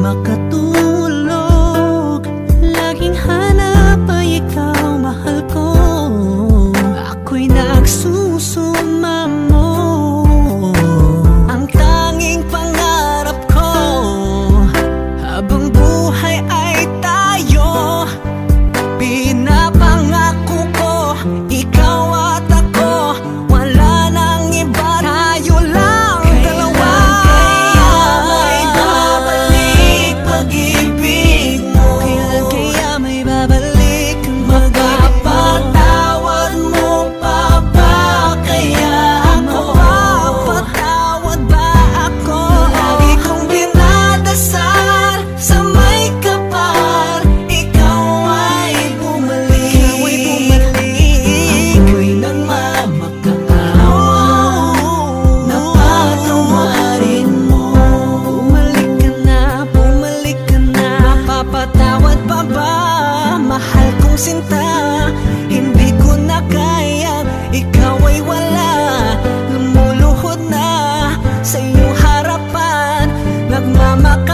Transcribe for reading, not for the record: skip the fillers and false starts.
makatulog. Laging hanap ay ikaw, mahal ko. Ako'y nagsusuma mo. Ang tanging pangarap ko habang buhay ay tayo. Pinapangako ko, ikaw at ako, wala nang iba, tayo lang dalawa. Kailan kaya may babalik pag-ibig mo? Kailan kaya may babalik ang mapapatawad mo pa ba kaya ako? Mapapatawad ba ako? Lagi kong dinadasal sa may kapal, ikaw ay bumalik. Ako'y nagmamakaawa na patawarin mo. Bumalik ka na, mapapatawad pa ba? Mahal kong sinta, hindi ko na kaya, ikaw ay wala. Lumuluhod na sa iyong harapan, nagmamakaawa